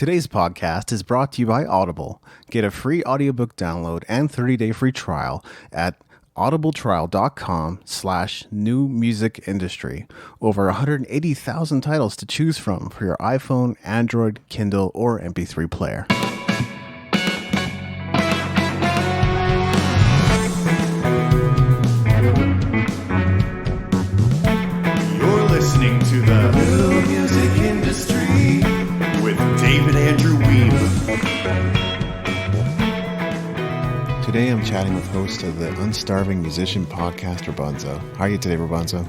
Today's podcast is brought to you by Audible. Get a free audiobook download and 30-day free trial at audibletrial.com/new music industry. Over 180,000 titles to choose from for your iPhone, Android, Kindle, or MP3 player. You're listening to the New Music Industry with David Andrew Weeb. Today I'm chatting with host of the Unstarving Musician podcast, Robonzo. How are you today, Robonzo?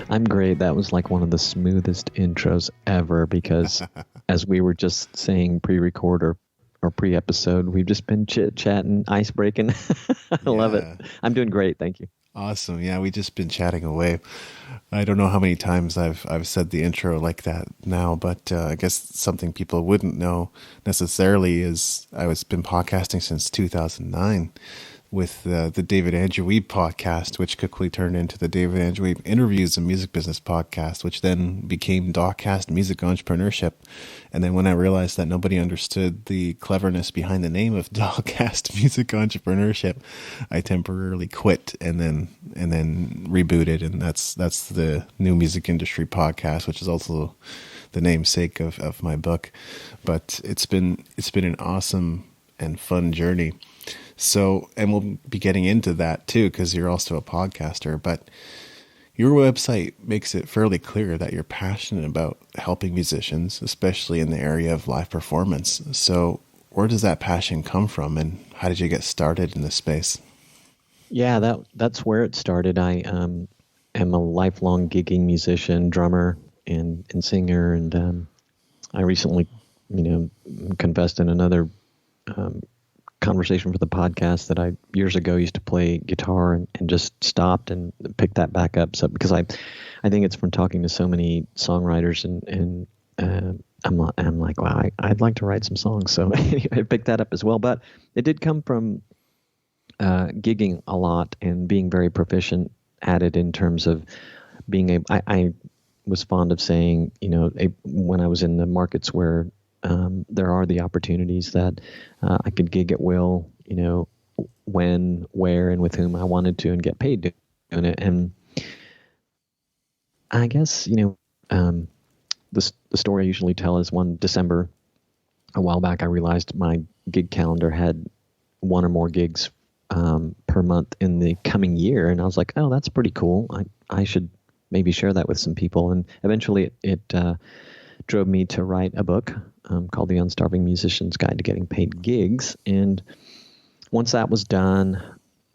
I'm great. That was like one of the smoothest intros ever because as we were just saying pre-record or pre-episode, we've just been chit-chatting, ice-breaking. I love it. I'm doing great. Thank you. Awesome. Yeah, we just been chatting away. I don't know how many times I've said the intro like that now, but I guess something people wouldn't know necessarily is I've been podcasting since 2009 with the David Andrew Weeb podcast, which quickly turned into the David Andrew Weeb Interviews and Music Business podcast, which then became Dogcast Music Entrepreneurship. And then when I realized that nobody understood the cleverness behind the name of Dogcast Music Entrepreneurship, I temporarily quit and then rebooted. And that's the New Music Industry podcast, which is also the namesake of my book. But it's been an awesome and fun journey. So, and we'll be getting into that too, because you're also a podcaster, but your website makes it fairly clear that you're passionate about helping musicians, especially in the area of live performance. So where does that passion come from, and how did you get started in this space? Yeah, that's where it started. I am a lifelong gigging musician, drummer, and singer, and I recently, confessed in another conversation for the podcast that I years ago used to play guitar and just stopped and picked that back up. So because I think it's from talking to so many songwriters and I'm like, wow, I'd like to write some songs. So I picked that up as well. But it did come from gigging a lot and being very proficient at it in terms of being I was fond of saying, when I was in the markets where there are the opportunities that I could gig at will, when, where, and with whom I wanted to and get paid doing it. And I guess, the story I usually tell is one December, a while back, I realized my gig calendar had one or more gigs per month in the coming year. And I was like, oh, that's pretty cool. I should maybe share that with some people. And eventually it drove me to write a book called The Unstarving Musician's Guide to Getting Paid Gigs. And once that was done,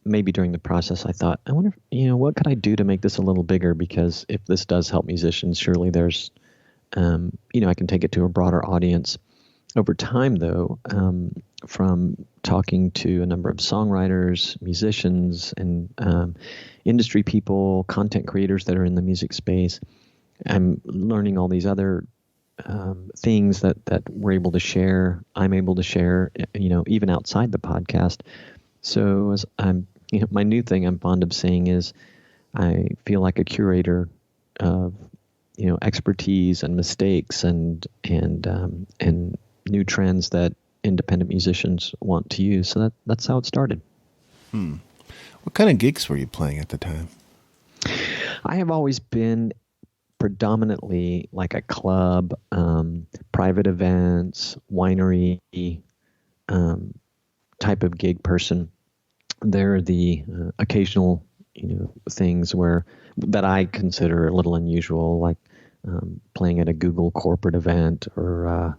maybe during the process, I thought, I wonder, what could I do to make this a little bigger? Because if this does help musicians, surely there's, I can take it to a broader audience. Over time, though, from talking to a number of songwriters, musicians, and industry people, content creators that are in the music space, I'm learning all these other things that we're able to share. I'm able to share, even outside the podcast. So as my new thing I'm fond of saying is I feel like a curator of, expertise and mistakes and new trends that independent musicians want to use. So that's how it started. What kind of gigs were you playing at the time? I have always been predominantly like a club, private events, winery type of gig person. There are the occasional, things that I consider a little unusual, like playing at a Google corporate event or a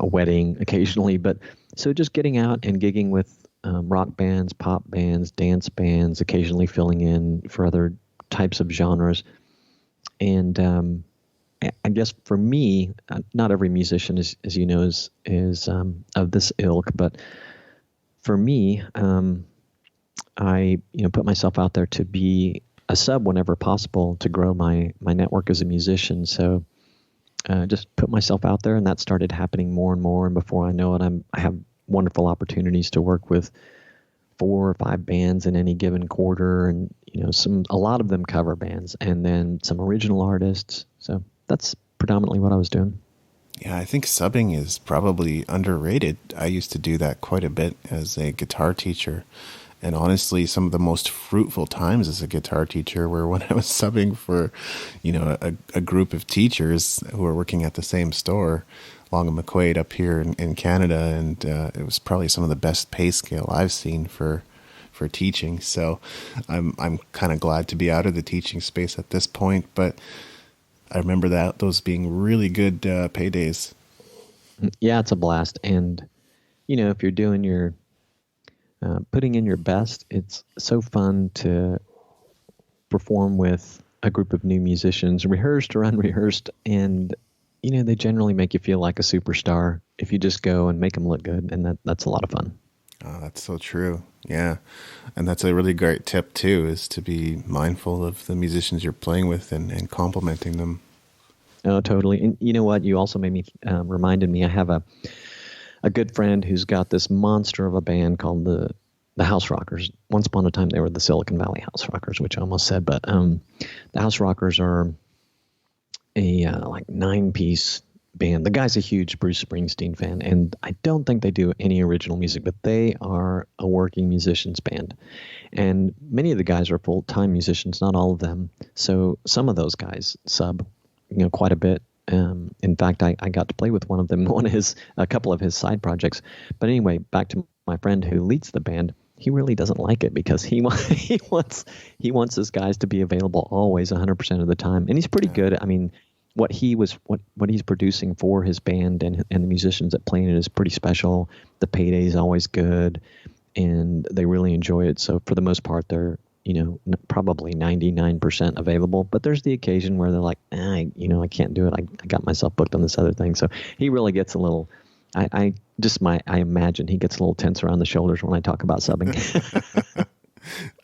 wedding occasionally. But so just getting out and gigging with rock bands, pop bands, dance bands, occasionally filling in for other types of genres. And I guess for me, not every musician, as you know, is of this ilk. But for me, I put myself out there to be a sub whenever possible to grow my network as a musician. So just put myself out there, and that started happening more and more. And before I know it, I have wonderful opportunities to work with 4 or 5 bands in any given quarter, and a lot of them cover bands, and then some original artists. So that's predominantly what I was doing. Yeah, I think subbing is probably underrated. I used to do that quite a bit as a guitar teacher. And honestly, some of the most fruitful times as a guitar teacher were when I was subbing for, a group of teachers who were working at the same store, Long and McQuaid up here in Canada. And it was probably some of the best pay scale I've seen for teaching. So I'm kind of glad to be out of the teaching space at this point. But I remember those being really good paydays. Yeah, it's a blast. And, if you're doing your putting in your best, it's so fun to perform with a group of new musicians, rehearsed or unrehearsed. And, they generally make you feel like a superstar if you just go and make them look good. And that's a lot of fun. Oh, that's so true. Yeah. And that's a really great tip too, is to be mindful of the musicians you're playing with and complimenting them. Oh, totally. And you know what? You also made me, reminded me, I have a good friend who's got this monster of a band called the House Rockers. Once upon a time, they were the Silicon Valley House Rockers, which I almost said, but the House Rockers are a like 9-piece band. The guy's a huge Bruce Springsteen fan, and I don't think they do any original music, but they are a working musicians band. And many of the guys are full-time musicians, not all of them. So some of those guys sub, quite a bit. In fact, I got to play with one of them, a couple of his side projects. But anyway, back to my friend who leads the band. He really doesn't like it because he wants his guys to be available always 100% of the time, and he's pretty good. I mean, what he's producing for his band and the musicians that play in it is pretty special. The payday is always good, and they really enjoy it. So for the most part, they're probably 99% available, but there's the occasion where they're like, I can't do it. I got myself booked on this other thing. So he really gets a little, I imagine he gets a little tense around the shoulders when I talk about subbing.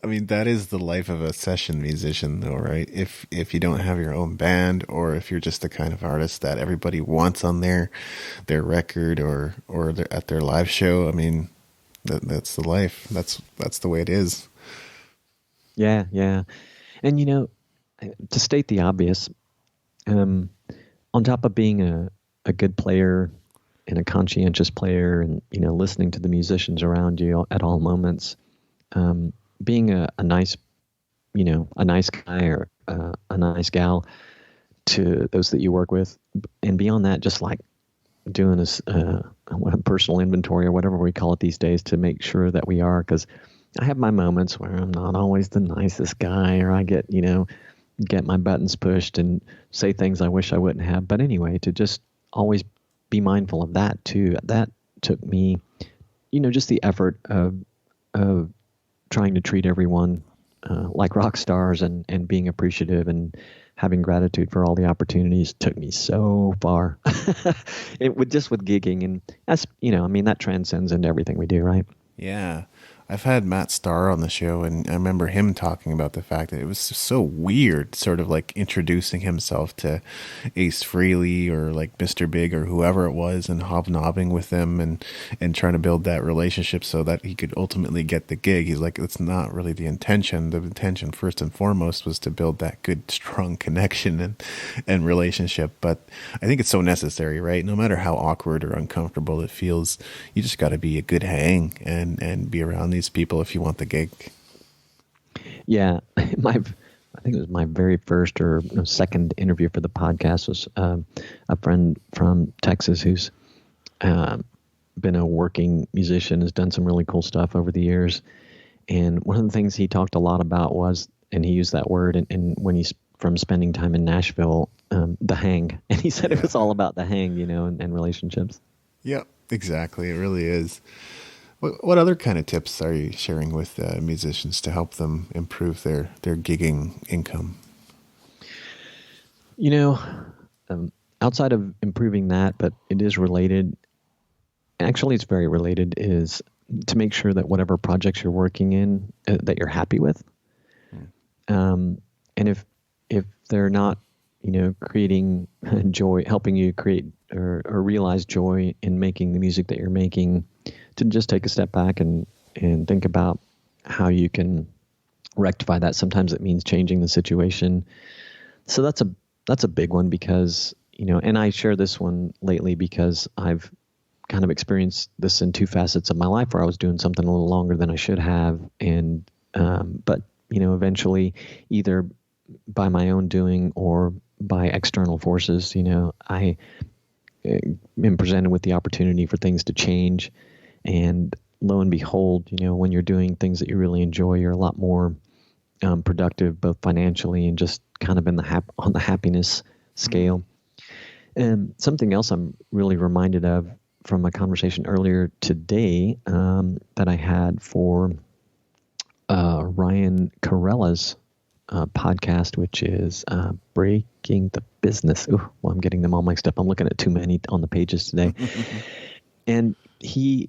I mean, that is the life of a session musician though, right? If you don't have your own band, or if you're just the kind of artist that everybody wants on their record or at their live show, I mean, that's the life. That's the way it is. Yeah. And, to state the obvious, on top of being a good player and a conscientious player and, listening to the musicians around you at all moments, being a nice guy or a nice gal to those that you work with. And beyond that, just like doing a personal inventory or whatever we call it these days to make sure that we are, because I have my moments where I'm not always the nicest guy, or I get my buttons pushed and say things I wish I wouldn't have. But anyway, to just always be mindful of that too. That took me, just the effort of trying to treat everyone like rock stars and being appreciative and having gratitude for all the opportunities took me so far. With gigging, and that's, that transcends into everything we do, right? Yeah. I've had Matt Starr on the show, and I remember him talking about the fact that it was so weird, sort of like introducing himself to Ace Frehley or like Mr. Big or whoever it was, and hobnobbing with them and trying to build that relationship so that he could ultimately get the gig. He's like, it's not really the intention. The intention first and foremost was to build that good, strong connection and relationship. But I think it's so necessary, right? No matter how awkward or uncomfortable it feels, you just got to be a good hang and be around these people if you want the gig. Yeah, I think it was my very first or second interview for the podcast was a friend from Texas who's been a working musician, has done some really cool stuff over the years. And one of the things he talked a lot about was, and he used that word, and when he's from spending time in Nashville, the hang. And he said it was all about the hang, and relationships. Yeah, exactly. It really is. What other kind of tips are you sharing with musicians to help them improve their gigging income? Outside of improving that, but it is related. Actually, it's very related, is to make sure that whatever projects you're working in, that you're happy with. And if they're not, creating joy, helping you create or realize joy in making the music that you're making, to just take a step back and think about how you can rectify that. Sometimes it means changing the situation. So that's a big one, because, and I share this one lately because I've kind of experienced this in two facets of my life where I was doing something a little longer than I should have. And, but, eventually either by my own doing or by external forces, I am presented with the opportunity for things to change. And lo and behold, when you're doing things that you really enjoy, you're a lot more productive, both financially and just kind of on the happiness scale. And something else I'm really reminded of from a conversation earlier today that I had for Ryan Carella's podcast, which is Breaking the Business. Ooh, well, I'm getting them all mixed up. I'm looking at too many on the pages today. And he,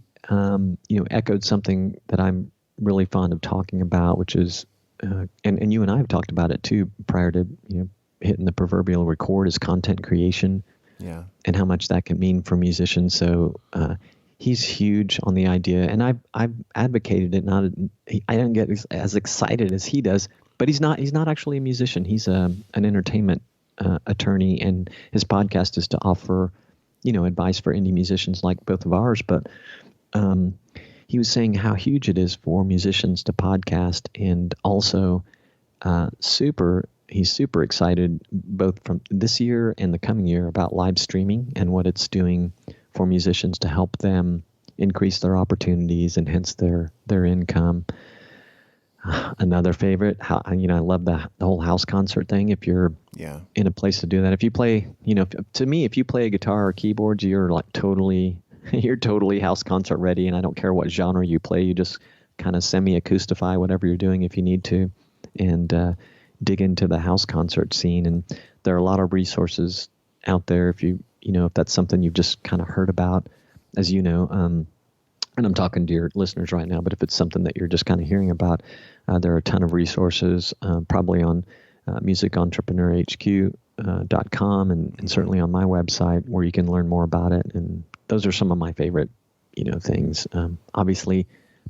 echoed something that I'm really fond of talking about, which is, and you and I have talked about it too prior to, hitting the proverbial record, is content creation. Yeah. And how much that can mean for musicians. So he's huge on the idea, and I've advocated it. I don't get as excited as he does, but he's not actually a musician. He's an entertainment attorney, and his podcast is to offer, advice for indie musicians like both of ours. But he was saying how huge it is for musicians to podcast, and also he's super excited both from this year and the coming year about live streaming and what it's doing for musicians to help them increase their opportunities and hence their income. Another favorite, I love the whole house concert thing. If you're in a place to do that, if you play, to me, if you play a guitar or keyboards, you're like totally house concert ready. And I don't care what genre you play, you just kind of semi-acoustify whatever you're doing if you need to, and dig into the house concert scene. And there are a lot of resources out there if if that's something you've just kind of heard about, as and I'm talking to your listeners right now, but if it's something that you're just kind of hearing about, there are a ton of resources, probably on musicentrepreneur.hq.com and certainly on my website where you can learn more about it. And those are some of my favorite, things. Obviously,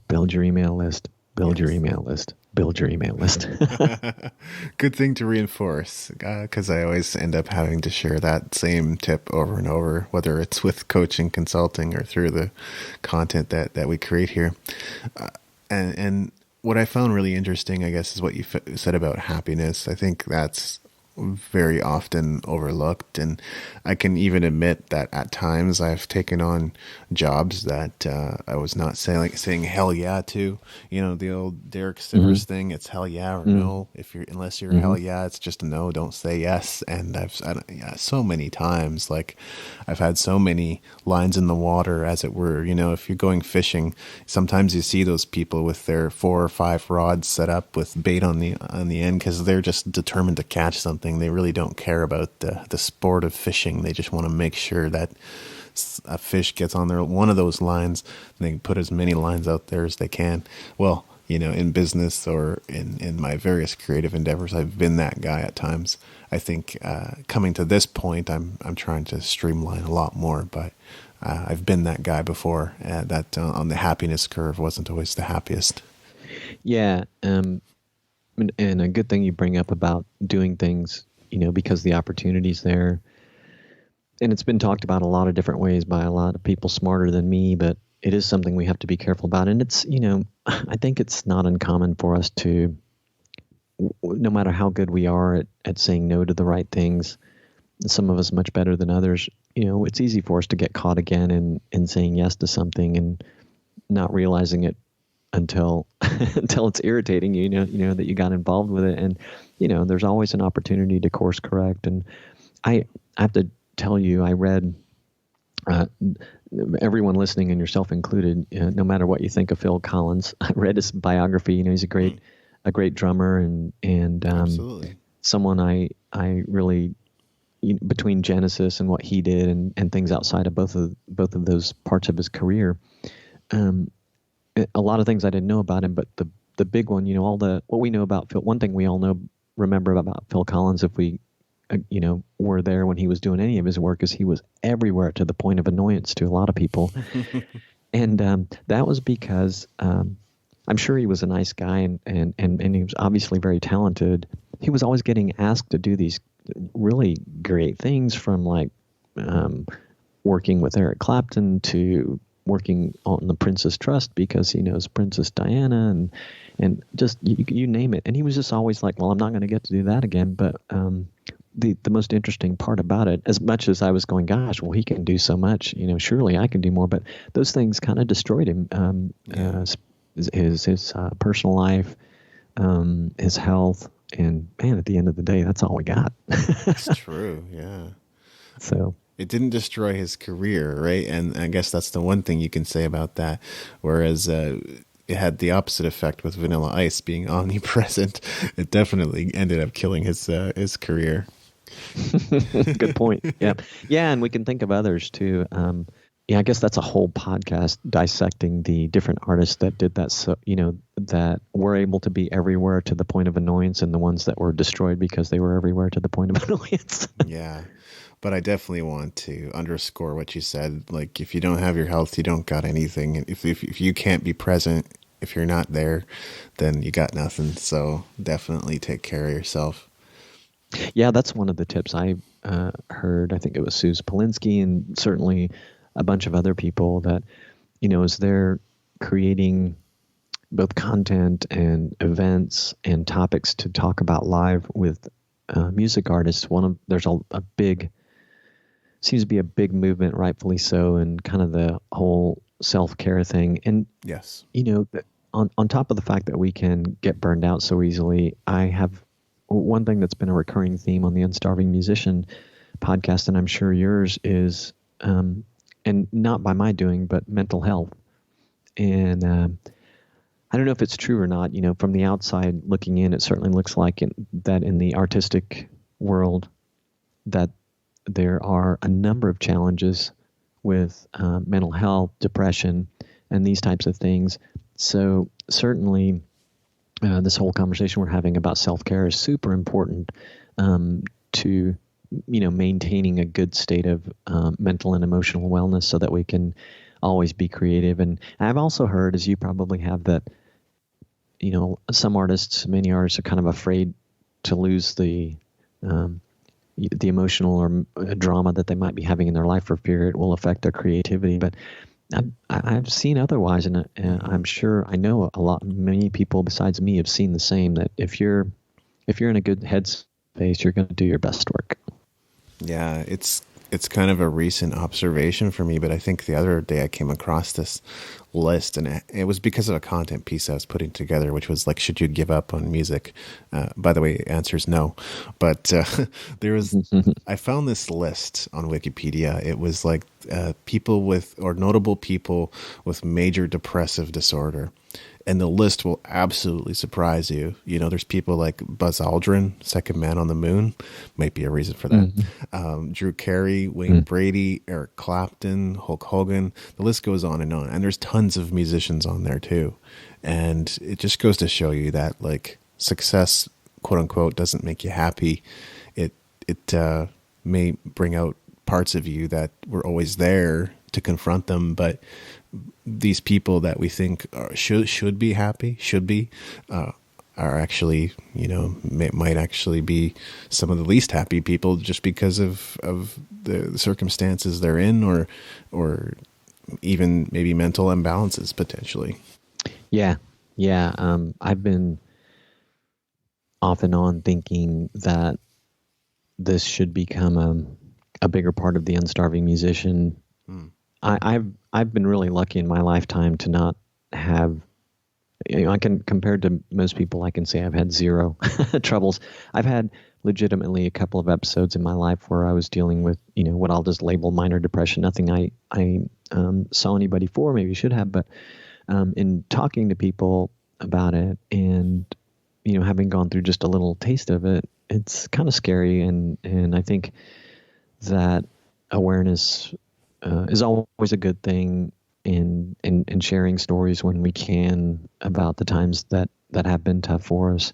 build your email list. Build your email list. Build your email list. Good thing to reinforce, because I always end up having to share that same tip over and over, whether it's with coaching, consulting, or through the content that we create here. And what I found really interesting, I guess, is what you said about happiness. I think that's very often overlooked, and I can even admit that at times I've taken on jobs that I was not saying hell yeah to. The old Derek Sivers thing, it's hell yeah or no. Unless you're hell yeah, it's just a no, don't say yes. And I've so many times, like I've had so many lines in the water, as it were. If you're going fishing, sometimes you see those people with their 4 or 5 rods set up with bait on the end because they're just determined to catch something. They really don't care about the sport of fishing. They just want to make sure that a fish gets on one of those lines, and they can put as many lines out there as they can. Well, in business or in my various creative endeavors, I've been that guy at times. I think coming to this point, I'm trying to streamline a lot more, but I've been that guy before. That on the happiness curve wasn't always the happiest. Yeah. And a good thing you bring up about doing things, because the opportunity's there. And it's been talked about a lot of different ways by a lot of people smarter than me, but it is something we have to be careful about. And it's, I think it's not uncommon for us to, no matter how good we are at saying no to the right things, some of us much better than others, it's easy for us to get caught again in saying yes to something and not realizing it until it's irritating that you got involved with it. And there's always an opportunity to course correct. And I have to tell you, I read everyone listening and yourself included, no matter what you think of Phil Collins, I read his biography. He's a great drummer and Absolutely. Someone I really, between Genesis and what he did and things outside of both of those parts of his career, a lot of things I didn't know about him, but the big one, what we know about Phil, one thing we all remember about Phil Collins, if we, were there when he was doing any of his work, is he was everywhere to the point of annoyance to a lot of people. And that was because I'm sure he was a nice guy and he was obviously very talented. He was always getting asked to do these really great things, from like working with Eric Clapton to working on the Princess Trust because he knows Princess Diana, and just you name it. And he was just always like, well, I'm not going to get to do that again. But the most interesting part about it, as much as I was going, gosh, well, he can do so much, surely I can do more. But those things kind of destroyed him. His personal life, his health, and man, at the end of the day, that's all we got. It's true. Yeah. So it didn't destroy his career, right? And I guess that's the one thing you can say about that. Whereas it had the opposite effect with Vanilla Ice being omnipresent. It definitely ended up killing his career. Good point. Yeah. Yeah. And we can think of others too. I guess that's a whole podcast dissecting the different artists that did that. So, that were able to be everywhere to the point of annoyance, and the ones that were destroyed because they were everywhere to the point of annoyance. Yeah. But I definitely want to underscore what you said. Like, if you don't have your health, you don't got anything. And if you can't be present, if you're not there, then you got nothing. So definitely take care of yourself. Yeah, that's one of the tips I heard. I think it was Suze Polinsky, and certainly a bunch of other people, that, as they're creating both content and events and topics to talk about live with music artists, there's a big, seems to be a big movement, rightfully so, and kind of the whole self-care thing. And yes, on top of the fact that we can get burned out so easily, I have one thing that's been a recurring theme on the Unstarving Musician podcast, and I'm sure yours is, and not by my doing, but mental health. And I don't know if it's true or not. From the outside looking in, it certainly looks like that in the artistic world, that there are a number of challenges with mental health, depression, and these types of things. So certainly this whole conversation we're having about self-care is super important to maintaining a good state of mental and emotional wellness, so that we can always be creative. And I've also heard, as you probably have, that many artists are kind of afraid to lose the emotional or drama that they might be having in their life for fear it will affect their creativity. But I've seen otherwise, and I'm sure I know many people besides me have seen the same, that if you're in a good headspace, you're going to do your best work. Yeah, it's kind of a recent observation for me, but I think the other day I came across this list, and it was because of a content piece I was putting together, which was like, should you give up on music? By the way, answer is no. But I found this list on Wikipedia. It was like notable people with major depressive disorder. And the list will absolutely surprise you. There's people like Buzz Aldrin, Second Man on the Moon, might be a reason for that. Mm-hmm. Drew Carey, Wayne Brady, Eric Clapton, Hulk Hogan. The list goes on. And there's tons of musicians on there too. And it just goes to show you that, like, success, quote unquote, doesn't make you happy. It may bring out parts of you that were always there to confront them, but these people that we think should be happy, are actually, might actually be some of the least happy people, just because of the circumstances they're in, or even maybe mental imbalances potentially. Yeah. I've been off and on thinking that this should become a bigger part of the Unstarving Musician. I've been really lucky in my lifetime to not have, I can, compared to most people, I can say I've had zero troubles. I've had legitimately a couple of episodes in my life where I was dealing with, what I'll just label minor depression. Nothing I saw anybody for, maybe should have, but in talking to people about it, and having gone through just a little taste of it, it's kind of scary. And I think that awareness is always a good thing, in sharing stories when we can about the times that have been tough for us.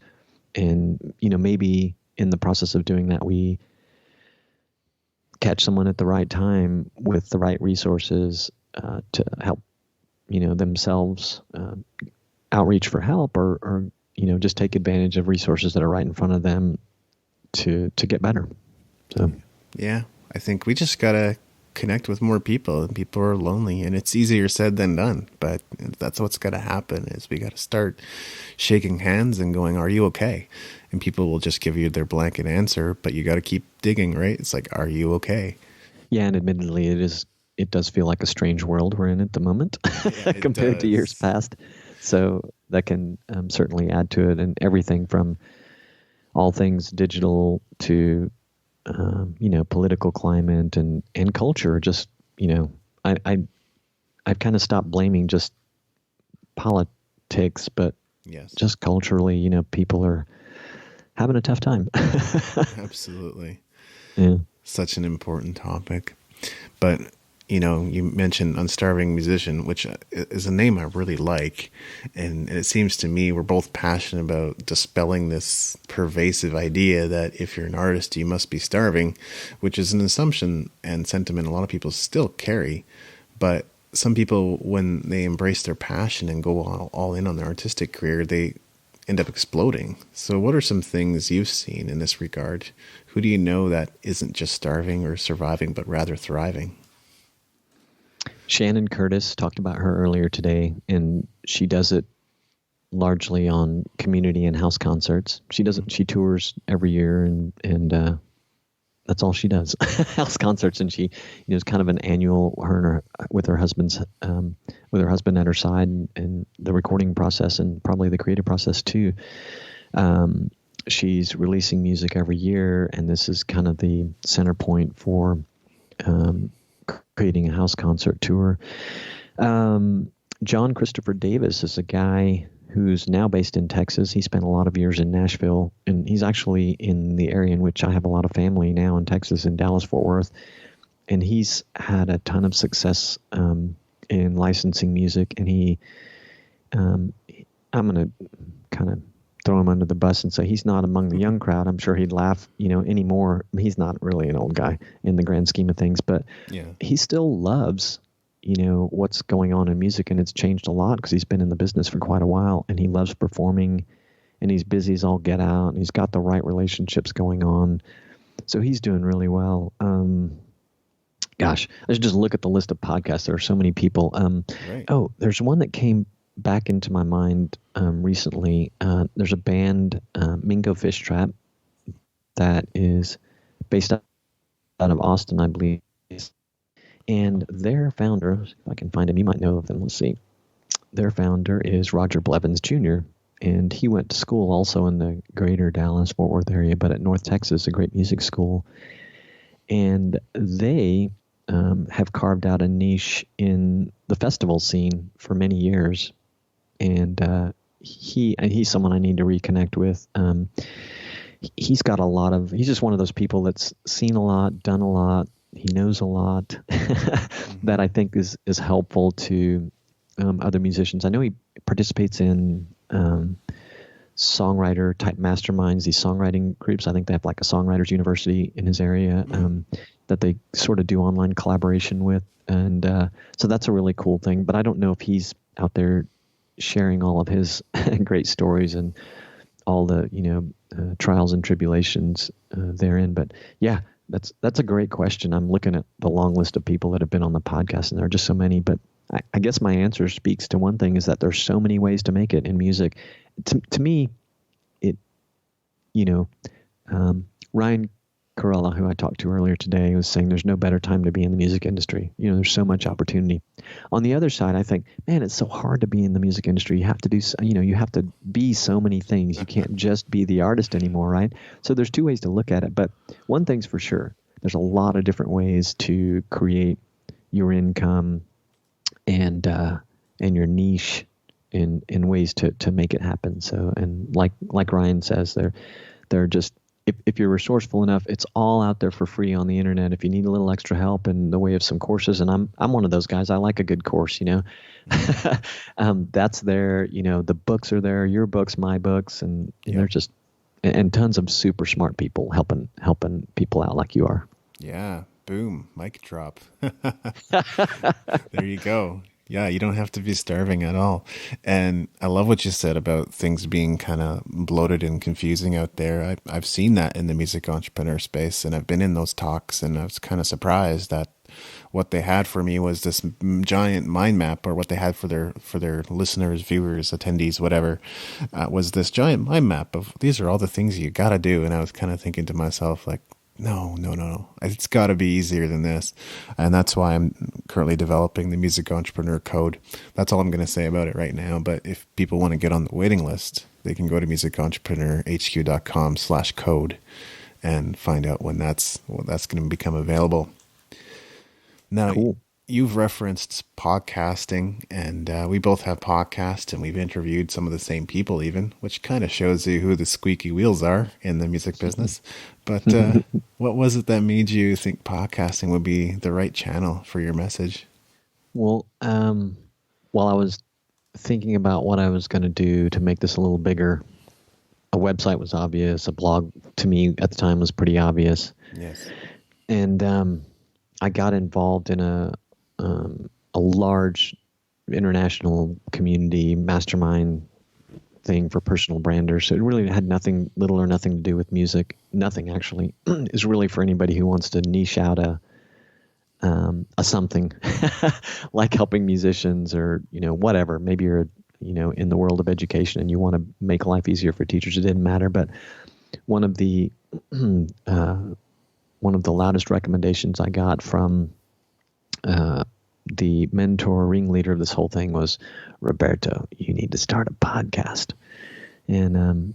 And, maybe in the process of doing that, we catch someone at the right time with the right resources to help, themselves outreach for help, or just take advantage of resources that are right in front of them to get better. So Yeah, I think we just gotta connect with more people, and people are lonely, and it's easier said than done. But that's what's gotta happen is we gotta start shaking hands and going, "Are you okay?" And people will just give you their blanket answer, but you gotta keep digging, right? It's like, "Are you okay?" yeah, and admittedly, it does feel like a strange world we're in at the moment Yeah, it compared to years does. past. So that can certainly add to it, and everything from all things digital to political climate and culture. Just I, I I've kind of stopped blaming just politics, but Yes, just culturally, people are having a tough time. absolutely. Yeah. Such an important topic. But, you mentioned Unstarving Musician, which is a name I really like. And it seems to me we're both passionate about dispelling this pervasive idea that if you're an artist, you must be starving, which is an assumption and sentiment a lot of people still carry. But some people, when they embrace their passion and go all in on their artistic career, they end up exploding. So what are some things you've seen in this regard? Who do you know that isn't just starving or surviving, but rather thriving? Shannon Curtis, talked about her earlier today, and she does it largely on community and house concerts. She tours every year, and that's all she does, house concerts. And she, is kind of an annual, with her husband at her side, and the recording process and probably the creative process too. She's releasing music every year, and this is kind of the center point for creating a house concert tour. John Christopher Davis is a guy who's now based in Texas. He spent a lot of years in Nashville, and he's actually in the area in which I have a lot of family now in Texas, in Dallas-Fort Worth. And he's had a ton of success in licensing music, and I'm going to kind of throw him under the bus and say he's not among the young crowd. I'm sure he'd laugh, anymore. He's not really an old guy in the grand scheme of things, but Yeah. he still loves, what's going on in music, and it's changed a lot because he's been in the business for quite a while, and he loves performing, and he's busy as all get out, and he's got the right relationships going on. So he's doing really well. Gosh, I should just look at the list of podcasts. There are so many people. Right. Oh, there's one that came back into my mind recently. There's a band, Mingo Fish Trap, that is based out of Austin, I believe. And their founder, if I can find him, you might know of them. Let's see. Their founder is Roger Blevins Jr., and he went to school also in the greater Dallas-Fort Worth area, but at North Texas, a great music school. And they have carved out a niche in the festival scene for many years. And he's someone I need to reconnect with. He's got he's just one of those people that's seen a lot, done a lot. He knows a lot that I think is helpful to other musicians. I know he participates in songwriter type masterminds, these songwriting groups. I think they have like a songwriters university in his area that they sort of do online collaboration with. And so that's a really cool thing. But I don't know if he's out there sharing all of his great stories and all the, trials and tribulations therein. But yeah, that's a great question. I'm looking at the long list of people that have been on the podcast, and there are just so many. But I guess my answer speaks to one thing, is that there's so many ways to make it in music. To me, Ryan Corella, who I talked to earlier today, was saying there's no better time to be in the music industry. There's so much opportunity. On the other side, I think, man, it's so hard to be in the music industry. You have to do, you have to be so many things. You can't just be the artist anymore, right? So there's two ways to look at it. But one thing's for sure, there's a lot of different ways to create your income and your niche in ways to make it happen. So, and like Ryan says, they're just, if you're resourceful enough, it's all out there for free on the internet. If you need a little extra help in the way of some courses, and I'm one of those guys. I like a good course, that's there. The books are there, your books, my books, and they're just, and tons of super smart people helping people out like you are. Yeah. Boom. Mic drop. There you go. Yeah, you don't have to be starving at all. And I love what you said about things being kind of bloated and confusing out there. I've seen that in the music entrepreneur space, and I've been in those talks, and I was kind of surprised that what they had for me was this giant mind map, or what they had for their listeners, viewers, attendees, whatever, was this giant mind map of these are all the things you got to do. And I was kind of thinking to myself, like, no, no, no, no. It's got to be easier than this. And that's why I'm currently developing the Music Entrepreneur Code. That's all I'm going to say about it right now. But if people want to get on the waiting list, they can go to musicentrepreneurhq.com/code and find out when that's going to become available. Now, Cool. You've referenced podcasting, and we both have podcasts, and we've interviewed some of the same people even, which kind of shows you who the squeaky wheels are in the music business. But what was it that made you think podcasting would be the right channel for your message? Well, while I was thinking about what I was going to do to make this a little bigger, a website was obvious. A blog to me at the time was pretty obvious. Yes. And I got involved in a large international community mastermind thing for personal branders. So it really had little or nothing to do with music. Nothing actually. Is really for anybody who wants to niche out a something like helping musicians, or whatever. Maybe you're in the world of education and you want to make life easier for teachers. It didn't matter. But one of the loudest recommendations I got from the mentor ringleader of this whole thing was, Roberto, you need to start a podcast. And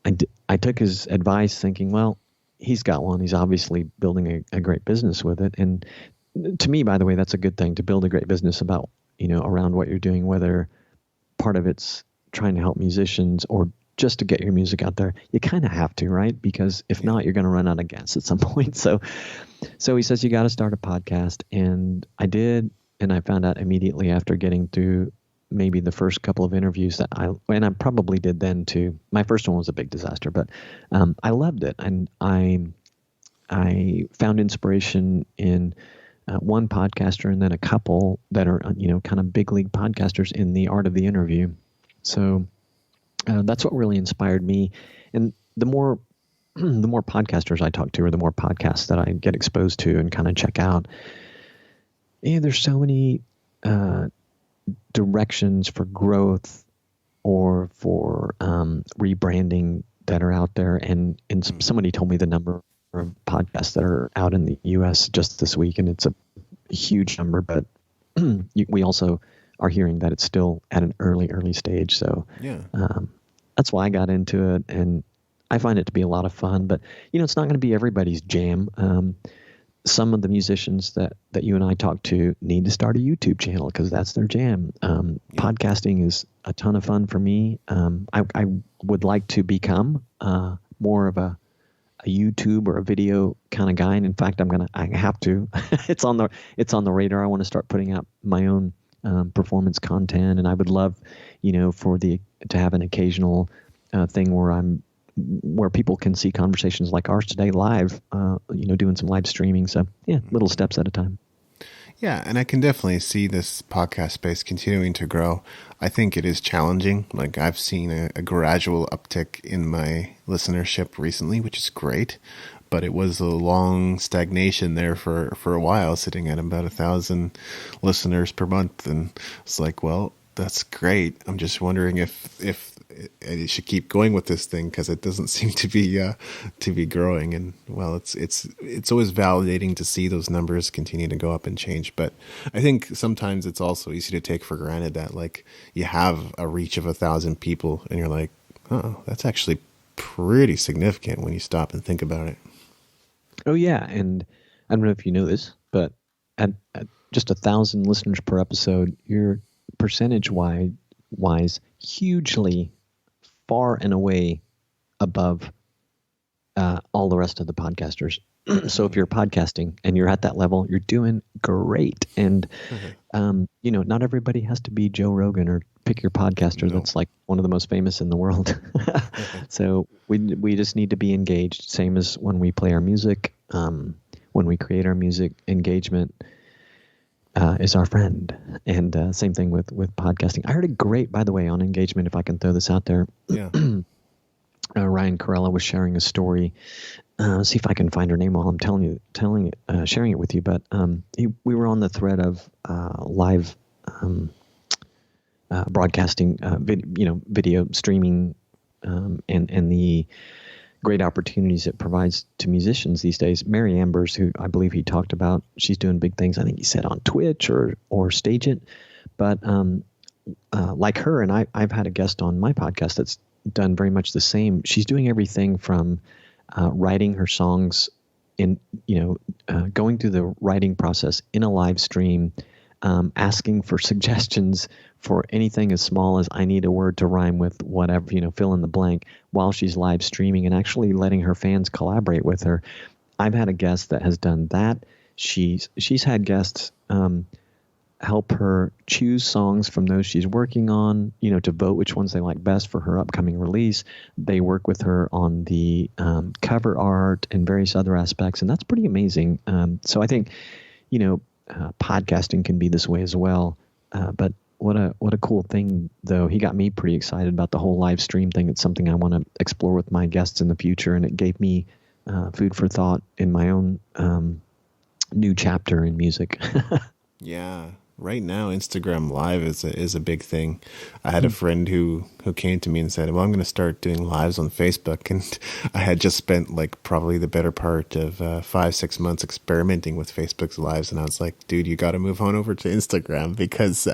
I took his advice thinking, well, he's got one. He's obviously building a great business with it. And to me, by the way, that's a good thing, to build a great business about, around what you're doing, whether part of it's trying to help musicians or just to get your music out there. You kind of have to, right? Because if not, you're going to run out of gas at some point. So he says, you got to start a podcast. And I did. And I found out immediately after getting through maybe the first couple of interviews and I probably did then too. My first one was a big disaster, but I loved it. And I found inspiration in one podcaster and then a couple that are, kind of big league podcasters in the art of the interview. So that's what really inspired me. And the more podcasters I talk to, or the more podcasts that I get exposed to and kind of check out, there's so many directions for growth or for rebranding that are out there. And somebody told me the number of podcasts that are out in the U.S. just this week, and it's a huge number. But we also are hearing that it's still at an early stage. So Yeah. That's why I got into it, and I find it to be a lot of fun. But it's not going to be everybody's jam. Some of the musicians that you and I talk to need to start a YouTube channel because that's their jam. Podcasting is a ton of fun for me. I would like to become more of a YouTube or a video kind of guy. And in fact, I have to. It's on the radar. I want to start putting out my own performance content, and I would love, to have an occasional thing where people can see conversations like ours today live, doing some live streaming. So yeah, little steps at a time. Yeah, and I can definitely see this podcast space continuing to grow. I think it is challenging. Like, I've seen a gradual uptick in my listenership recently, which is great. But it was a long stagnation there for a while, sitting at about 1,000 listeners per month. And it's like, well, that's great. I'm just wondering if it should keep going with this thing, because it doesn't seem to be growing. And well, it's always validating to see those numbers continue to go up and change. But I think sometimes it's also easy to take for granted that, like, you have a reach of 1,000 people, and you're like, oh, that's actually pretty significant when you stop and think about it. Oh yeah, and I don't know if you know this, but at just 1,000 listeners per episode, you're percentage-wise hugely far and away above all the rest of the podcasters. So if you're podcasting and you're at that level, you're doing great. And not everybody has to be Joe Rogan or pick your podcaster that's like one of the most famous in the world. So we just need to be engaged. Same as when we play our music, when we create our music, engagement is our friend. And same thing with podcasting. I heard a great, by the way, on engagement, if I can throw this out there. Yeah. Ryan Corella was sharing a story. See if I can find her name while I'm sharing it with you. But we were on the thread of live broadcasting, video streaming, and the great opportunities it provides to musicians these days. Mary Ambers, who I believe he talked about, she's doing big things. I think he said on Twitch or Stage It. But like her, and I've had a guest on my podcast that's done very much the same. She's doing everything from writing her songs in, going through the writing process in a live stream, asking for suggestions for anything as small as I need a word to rhyme with whatever, fill in the blank, while she's live streaming, and actually letting her fans collaborate with her. I've had a guest that has done that. She's had guests help her choose songs from those she's working on, to vote which ones they like best for her upcoming release. They work with her on the cover art and various other aspects, and that's pretty amazing. So I think, podcasting can be this way as well. But what a cool thing, though. He got me pretty excited about the whole live stream thing. It's something I want to explore with my guests in the future, and it gave me food for thought in my own new chapter in music. Yeah. Right now, Instagram Live is a big thing. I had a friend who came to me and said, well, I'm going to start doing lives on Facebook. And I had just spent probably the better part of 5-6 months experimenting with Facebook's lives. And I was like, dude, you got to move on over to Instagram, because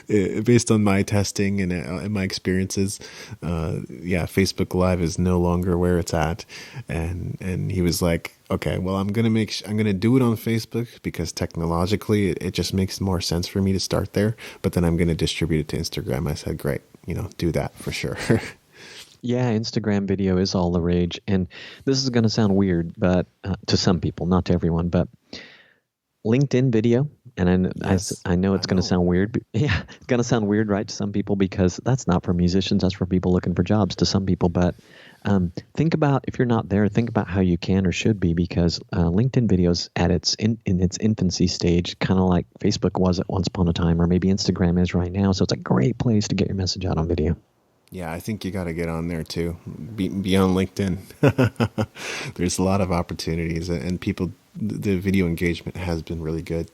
based on my testing and my experiences, Facebook Live is no longer where it's at. And he was like, okay, well, I'm gonna do it on Facebook because technologically it just makes more sense for me to start there. But then I'm gonna distribute it to Instagram. I said, great, do that for sure. Yeah, Instagram video is all the rage, and this is gonna sound weird, but to some people, not to everyone, but LinkedIn video. And I know it's going to sound weird. But yeah, it's going to sound weird, right, to some people, because that's not for musicians. That's for people looking for jobs to some people. But think about, if you're not there, think about how you can or should be, because LinkedIn videos at in its infancy stage, kind of like Facebook was at once upon a time, or maybe Instagram is right now. So it's a great place to get your message out on video. Yeah, I think you got to get on there too, beyond LinkedIn. There's a lot of opportunities, and people, the video engagement has been really good.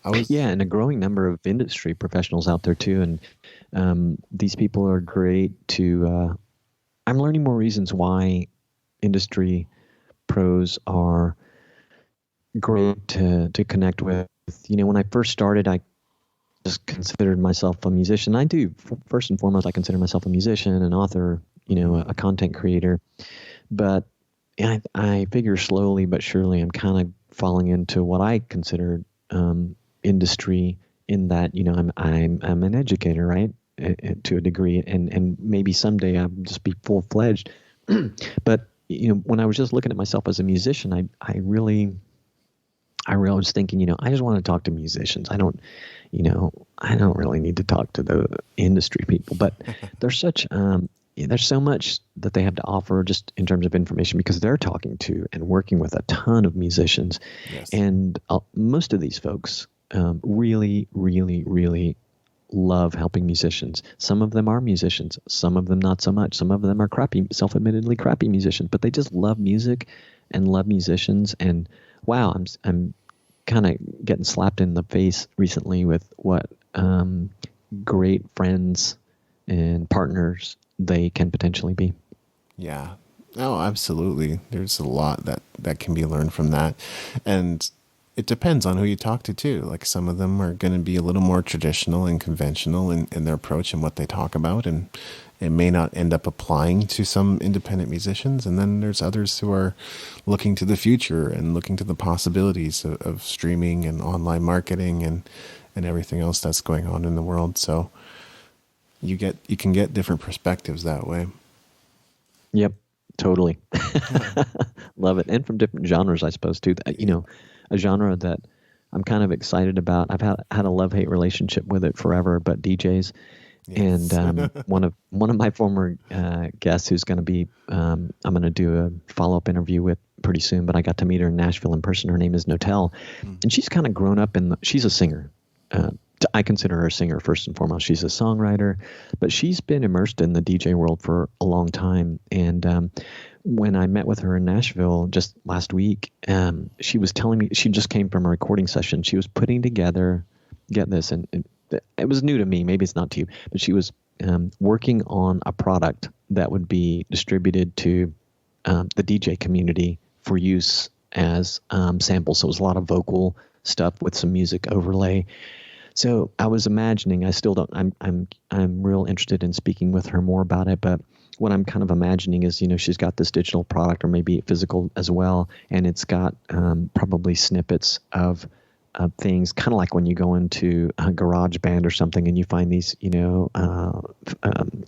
And a growing number of industry professionals out there too, and these people are great to. I'm learning more reasons why industry pros are great to connect with. When I first started, I just considered myself a musician. I do. First and foremost, I consider myself a musician, an author, a content creator. But I figure slowly but surely I'm kind of falling into what I consider industry, in that, I'm an educator, right? To a degree, and maybe someday I'll just be full-fledged. But, when I was just looking at myself as a musician, I really was thinking, I just want to talk to musicians. I don't really need to talk to the industry people, but there's so much that they have to offer just in terms of information, because they're talking to and working with a ton of musicians. Yes. And most of these folks really, really, really love helping musicians. Some of them are musicians, some of them not so much. Some of them are self-admittedly crappy musicians, but they just love music and love musicians. And wow, I'm kind of getting slapped in the face recently with what great friends and partners they can potentially be. Yeah. Oh, absolutely. There's a lot that can be learned from that. And it depends on who you talk to too. Like, some of them are going to be a little more traditional and conventional in their approach and what they talk about, and it may not end up applying to some independent musicians. And then there's others who are looking to the future and looking to the possibilities of streaming and online marketing and everything else that's going on in the world. So you can get different perspectives that way. Yep, totally. Love it. And from different genres, I suppose, too. A genre that I'm kind of excited about. I've had a love-hate relationship with it forever, but DJs. Yes. And one of my former guests, who's going to be, I'm going to do a follow-up interview with pretty soon, but I got to meet her in Nashville in person. Her name is Notel, and she's kind of grown up she's a singer. I consider her a singer first and foremost. She's a songwriter, but she's been immersed in the DJ world for a long time. And when I met with her in Nashville just last week, she was telling me she just came from a recording session. She was putting together, get this, and it was new to me. Maybe it's not to you, but she was working on a product that would be distributed to the DJ community for use as samples. So it was a lot of vocal stuff with some music overlay. So I was imagining, I still don't, I'm real interested in speaking with her more about it, but what I'm kind of imagining is, she's got this digital product or maybe physical as well, and it's got probably snippets of things, kind of like when you go into a garage band or something and you find these,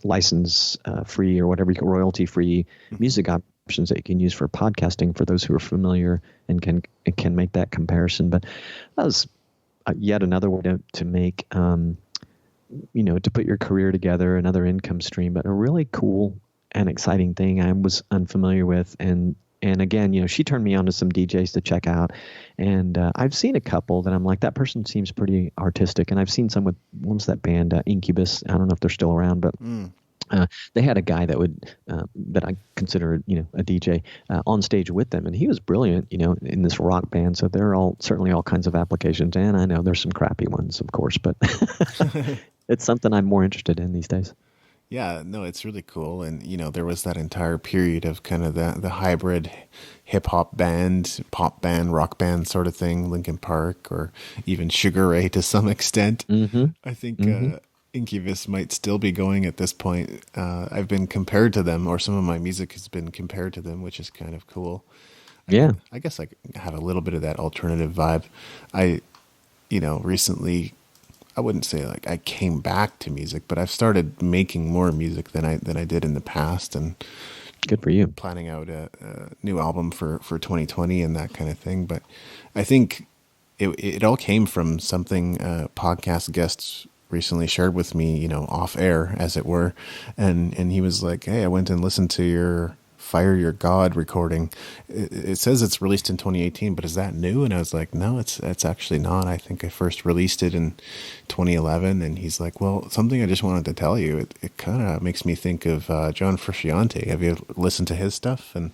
license free or whatever, royalty free music options that you can use for podcasting for those who are familiar and can make that comparison. But that was yet another way to make, to put your career together, another income stream, but a really cool and exciting thing I was unfamiliar with. And again, she turned me on to some DJs to check out. And I've seen a couple that I'm like, that person seems pretty artistic. And I've seen some with, what was that band, Incubus? I don't know if they're still around, but they had a guy that I consider, a DJ on stage with them. And he was brilliant, in this rock band. So there are certainly all kinds of applications. And I know there's some crappy ones, of course, but it's something I'm more interested in these days. Yeah, no, it's really cool. And, there was that entire period of kind of the hybrid hip hop band, pop band, rock band sort of thing, Linkin Park, or even Sugar Ray to some extent. Mm-hmm. I think Incubus might still be going at this point. I've been compared to them, or some of my music has been compared to them, which is kind of cool. I guess I have a little bit of that alternative vibe. I recently, I wouldn't say like I came back to music, but I've started making more music than I did in the past, and good for you. Planning out a new album for 2020 and that kind of thing. But I think it all came from something podcast guests recently shared with me, off air, as it were, and he was like, "Hey, I went and listened to your Fire Your God recording. It says it's released in 2018, but is that new?" And I was like, "No, it's actually not. I think I first released it in 2011." And he's like, "Well, something I just wanted to tell you. It kind of makes me think of John Frusciante. Have you listened to his stuff?" And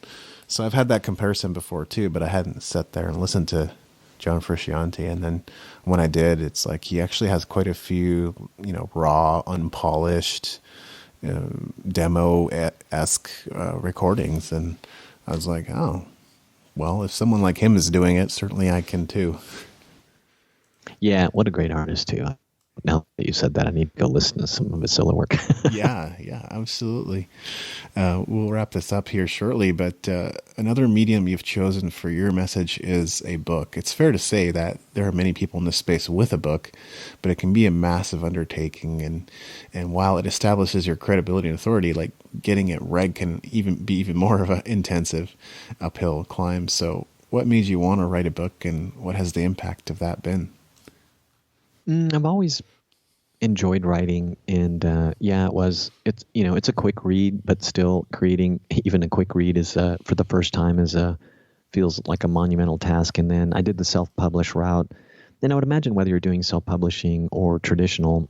so I've had that comparison before too, but I hadn't sat there and listened to John Frusciante. And then when I did, it's like he actually has quite a few, raw, unpolished, demo-esque recordings. And I was like, oh, well, if someone like him is doing it, certainly I can too. Yeah, what a great artist too. Now that you said that, I need to go listen to some of his solo work. Yeah, absolutely. We'll wrap this up here shortly, but another medium you've chosen for your message is a book. It's fair to say that there are many people in this space with a book, but it can be a massive undertaking. And while it establishes your credibility and authority, like getting it read can be even more of an intensive uphill climb. So what made you want to write a book, and what has the impact of that been? I've always enjoyed writing, and it's a quick read, but still creating even a quick read is for the first time feels like a monumental task. And then I did the self-publish route. And I would imagine whether you're doing self-publishing or traditional,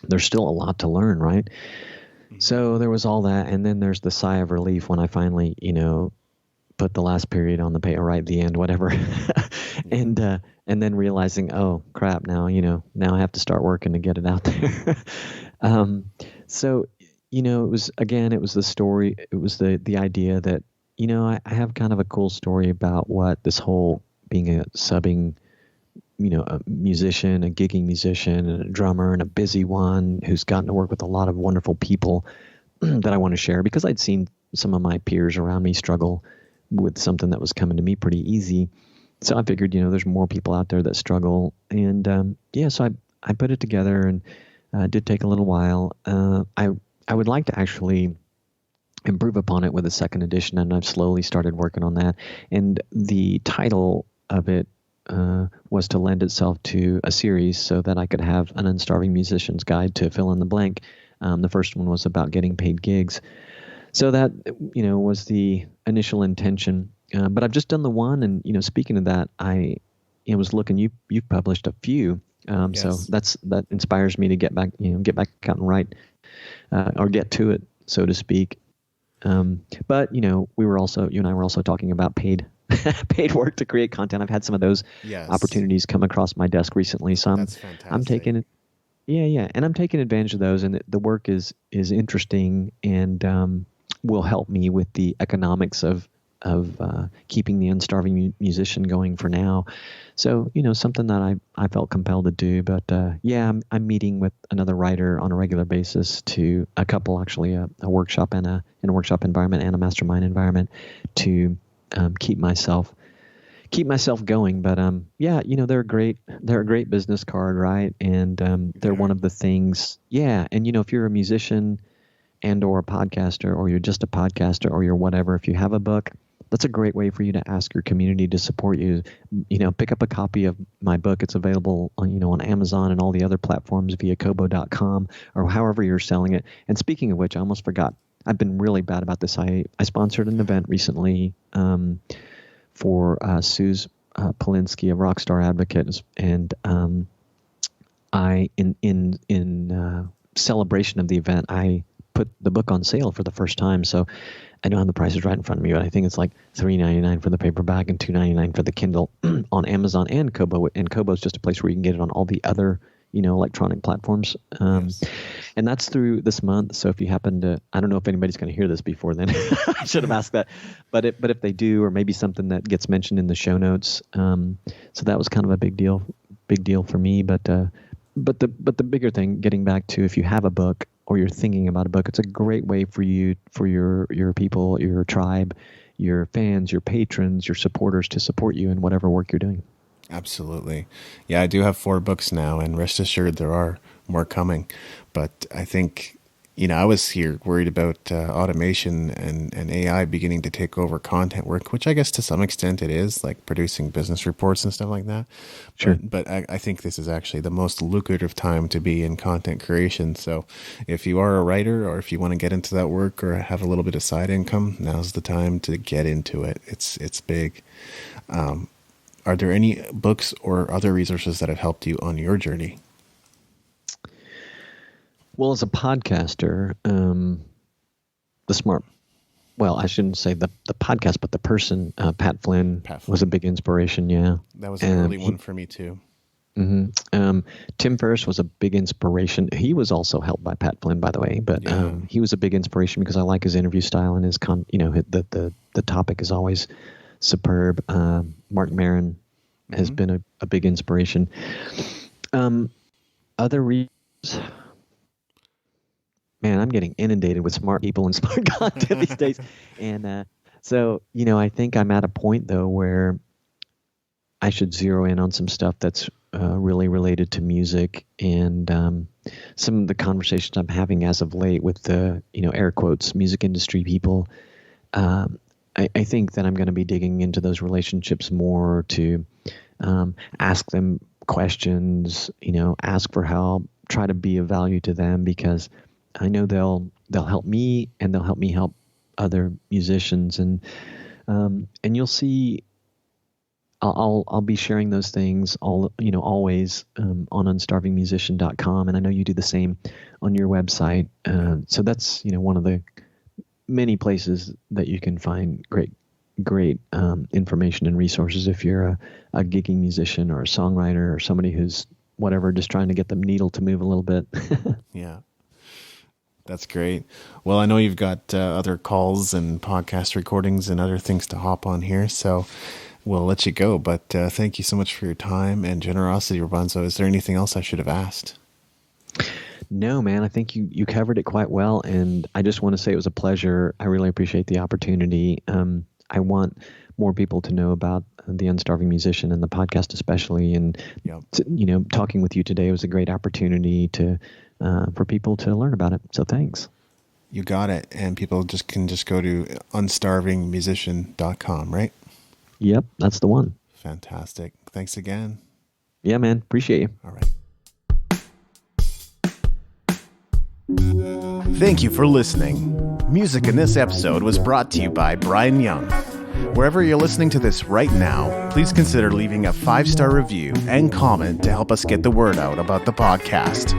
there's still a lot to learn, right? Mm-hmm. So there was all that, and then there's the sigh of relief when I finally, put the last period on the page, or right at the end, whatever. And then realizing, oh crap, now I have to start working to get it out there. So it was the story. It was the idea that I have kind of a cool story about what this whole being a subbing, a musician, a gigging musician, and a drummer, and a busy one who's gotten to work with a lot of wonderful people that I want to share, because I'd seen some of my peers around me struggle with something that was coming to me pretty easy. So I figured, there's more people out there that struggle. And so I put it together, and it did take a little while. I would like to actually improve upon it with a second edition, and I've slowly started working on that. And the title of it was to lend itself to a series so that I could have an Unstarving Musician's Guide to Fill in the Blank. The first one was about getting paid gigs. So that, was the initial intention. But I've just done the one, and, speaking of that, I was looking, you've published a few, So Yes. that inspires me to get back out and write, or get to it, so to speak. But you and I were also talking about paid paid work to create content. I've had some of those Yes. opportunities come across my desk recently, so That's I'm fantastic. taking it. Yeah, and I'm taking advantage of those, and the work is interesting, and will help me with the economics of keeping the Unstarving Musician going for now. So something that I felt compelled to do. But I'm meeting with another writer on a regular basis, to a couple actually, a workshop and in a workshop environment and a mastermind environment, to keep myself going. But they're a great business card, right? And They they're are. one of the things. Yeah, and if you're a musician and or a podcaster, or you're just a podcaster, or you're whatever, if you have a book, that's a great way for you to ask your community to support you. Pick up a copy of my book. It's available on Amazon and all the other platforms via kobo.com, or however you're selling it. And speaking of which, I almost forgot. I've been really bad about this. I sponsored an event recently, for Suze Polinsky of Rockstar Advocates, and I in celebration of the event, I put the book on sale for the first time. So I don't have the prices right in front of me, but I think it's like $3.99 for the paperback and $2.99 for the Kindle on Amazon and Kobo. And Kobo is just a place where you can get it on all the other electronic platforms. Yes. And that's through this month. So if you happen to, I don't know if anybody's going to hear this before then. I should have asked that. But if they do, or maybe something that gets mentioned in the show notes. So that was kind of a big deal for me. But the bigger thing, getting back to, if you have a book or you're thinking about a book, it's a great way for you, for your people, your tribe, your fans, your patrons, your supporters, to support you in whatever work you're doing. Absolutely. Yeah, I do have 4 books now, and rest assured there are more coming. But I think, I was here worried about automation and AI beginning to take over content work, which I guess to some extent it is, like producing business reports and stuff like that. Sure. But I think this is actually the most lucrative time to be in content creation. So if you are a writer, or if you want to get into that work or have a little bit of side income, now's the time to get into it. It's big. Are there any books or other resources that have helped you on your journey? Well, as a podcaster, I shouldn't say the podcast, but the person, Pat Flynn, was a big inspiration. Yeah. That was an early one for me too. Tim Ferriss was a big inspiration. He was also helped by Pat Flynn, by the way, but he was a big inspiration because I like his interview style, and his the topic is always superb. Mark Maron has been a big inspiration. Other reasons, man, I'm getting inundated with smart people and smart content these days. And so, I think I'm at a point, though, where I should zero in on some stuff that's really related to music, and some of the conversations I'm having as of late with the, air quotes, music industry people. I think that I'm going to be digging into those relationships more, to ask them questions, ask for help, try to be of value to them, because I know they'll help me, and they'll help me help other musicians, and you'll see. I'll be sharing those things always on unstarvingmusician.com, and I know you do the same on your website. So that's one of the many places that you can find great information and resources if you're a gigging musician or a songwriter or somebody who's just trying to get the needle to move a little bit. Yeah. That's great. Well, I know you've got other calls and podcast recordings and other things to hop on here, so we'll let you go. But thank you so much for your time and generosity, Robonzo. Is there anything else I should have asked? No, man, I think you covered it quite well, and I just want to say it was a pleasure. I really appreciate the opportunity. I want more people to know about the Unstarving Musician and the podcast especially, and talking with you today was a great opportunity for people to learn about it. So thanks. You got it. And people can go to unstarvingmusician.com, right? Yep, that's the one. Fantastic. Thanks again. Yeah, man. Appreciate you. All right. Thank you for listening. Music in this episode was brought to you by Brian Young. Wherever you're listening to this right now, please consider leaving a 5-star review and comment to help us get the word out about the podcast.